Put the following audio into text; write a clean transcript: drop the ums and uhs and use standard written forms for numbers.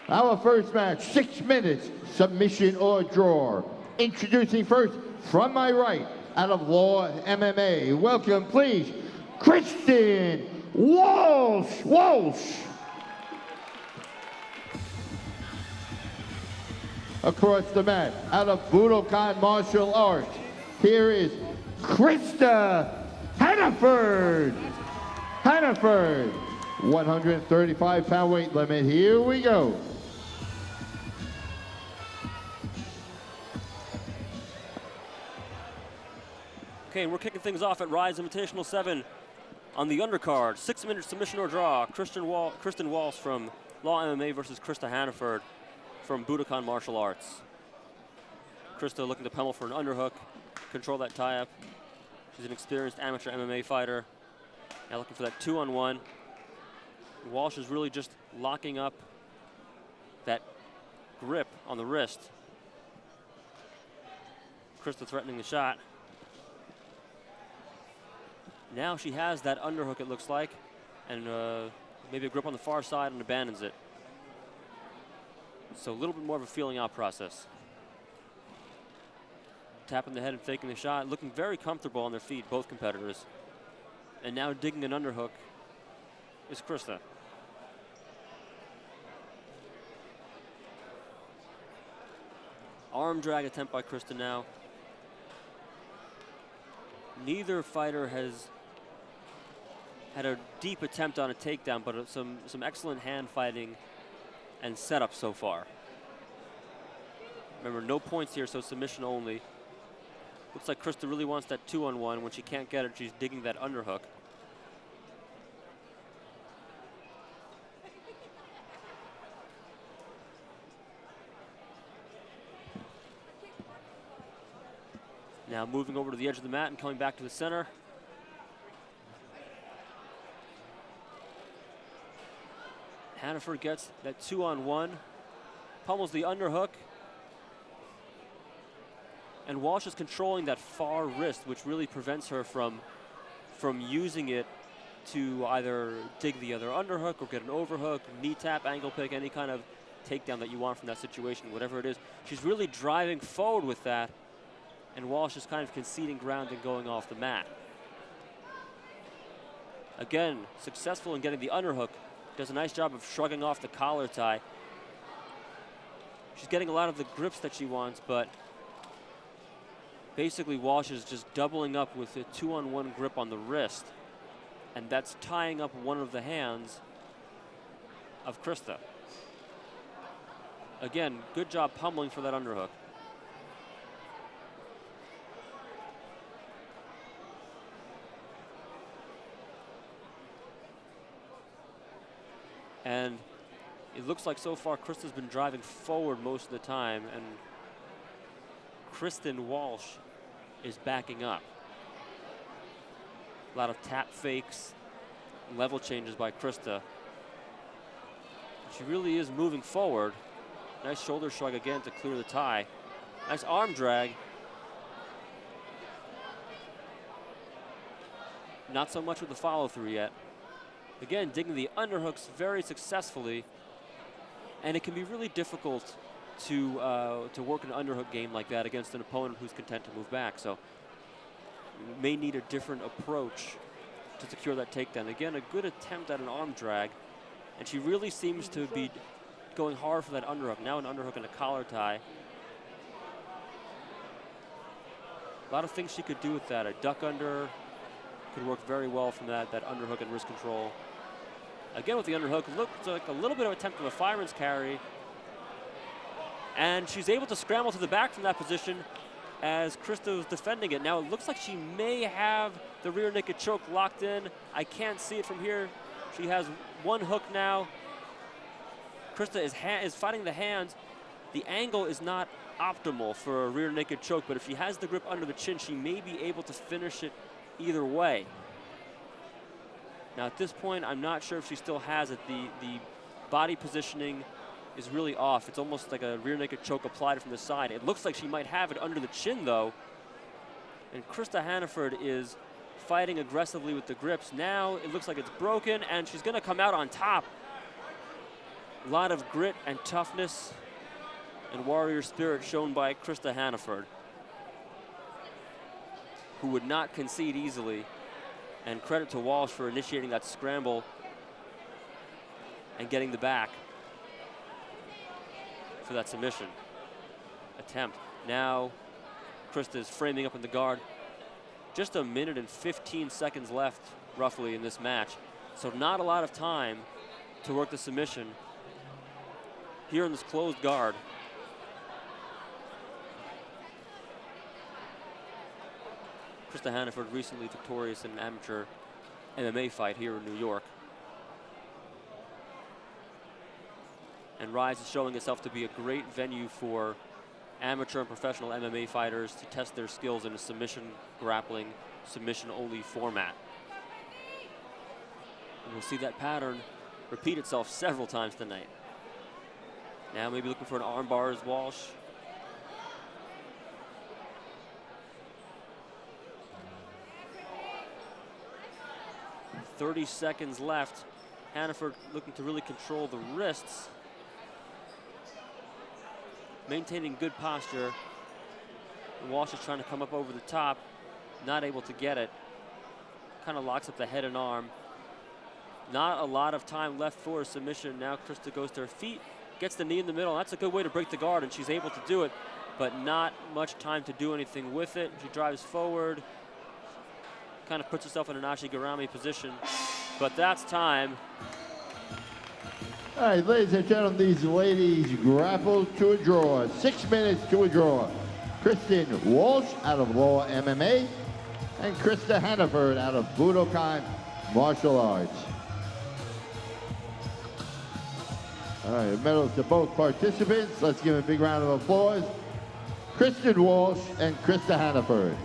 Our first match, 6 minutes, submission or draw. Introducing first, from my right, out of Law MMA, welcome please, Kristen Walsh. Across the mat, out of Budokan Martial Arts, here is Krista Hannaford. 135-pound weight limit, here we go. Okay, we're kicking things off at Rise Invitational 7 on the undercard. 6-minute submission or draw. Kristen Walsh from Law MMA versus Krista Hannaford from Budokan Martial Arts. Krista looking to pummel for an underhook, control that tie-up. She's an experienced amateur MMA fighter. Now looking for that 2-on-1. Walsh is really just locking up that grip on the wrist. Krista threatening the shot. Now she has that underhook, it looks like, and maybe a grip on the far side and abandons it. So a little bit more of a feeling out process. Tapping the head and faking the shot, looking very comfortable on their feet, both competitors. And now digging an underhook is Krista. Arm drag attempt by Krista now. Neither fighter has had a deep attempt on a takedown, but some excellent hand fighting and setup so far. Remember, no points here, so submission only. Looks like Krista really wants that 2-on-1. When she can't get it, she's digging that underhook. Now moving over to the edge of the mat and coming back to the center. Hannaford gets that 2-on-1, pummels the underhook, and Walsh is controlling that far wrist, which really prevents her from using it to either dig the other underhook or get an overhook, knee tap, ankle pick, any kind of takedown that you want from that situation, whatever it is. She's really driving forward with that, and Walsh is kind of conceding ground and going off the mat. Again, successful in getting the underhook. Does a nice job of shrugging off the collar tie. She's getting a lot of the grips that she wants, but basically Walsh is just doubling up with a 2-on-1 grip on the wrist, and that's tying up one of the hands of Krista. Again, good job pummeling for that underhook. And it looks like so far Krista's been driving forward most of the time, and Kristen Walsh is backing up. A lot of tap fakes, level changes by Krista. She really is moving forward. Nice shoulder shrug again to clear the tie. Nice arm drag. Not so much with the follow through yet. Again, digging the underhooks very successfully, and it can be really difficult to work an underhook game like that against an opponent who's content to move back. So you may need a different approach to secure that takedown. Again, a good attempt at an arm drag, and she really seems to be going hard for that underhook. Now an underhook and a collar tie. A lot of things she could do with that. A duck under could work very well from that underhook and wrist control. Again with the underhook, looks like a little bit of attempt of a fireman's carry. And she's able to scramble to the back from that position as Krista was defending it. Now it looks like she may have the rear naked choke locked in. I can't see it from here. She has one hook now. Krista is fighting the hands. The angle is not optimal for a rear naked choke, but if she has the grip under the chin, she may be able to finish it either way. Now at this point, I'm not sure if she still has it. The body positioning is really off. It's almost like a rear naked choke applied from the side. It looks like she might have it under the chin though. And Krista Hannaford is fighting aggressively with the grips. Now it looks like it's broken and she's gonna come out on top. A lot of grit and toughness and warrior spirit shown by Krista Hannaford, who would not concede easily. And credit to Walsh for initiating that scramble and getting the back for that submission attempt. Now Krista is framing up in the guard. Just a minute and 15 seconds left, roughly, in this match. So not a lot of time to work the submission here in this closed guard. Krista Hannaford recently victorious in an amateur MMA fight here in New York. And Rise is showing itself to be a great venue for amateur and professional MMA fighters to test their skills in a submission, grappling, submission-only format. And we'll see that pattern repeat itself several times tonight. Now maybe looking for an armbar as Walsh. .30 seconds left. Hannaford looking to really control the wrists. Maintaining good posture. And Walsh is trying to come up over the top. Not able to get it. Kind of locks up the head and arm. Not a lot of time left for a submission. Now Krista goes to her feet. Gets the knee in the middle. That's a good way to break the guard, and she's able to do it. But not much time to do anything with it. She drives forward. Kind of puts herself in an Ashigarami position, but that's time. All right, ladies and gentlemen, these ladies grappled to a draw. 6 minutes to a draw. Kristen Walsh out of Law MMA and Krista Hannaford out of Budokan Martial Arts. All right, medals to both participants. Let's give a big round of applause. Kristen Walsh and Krista Hannaford.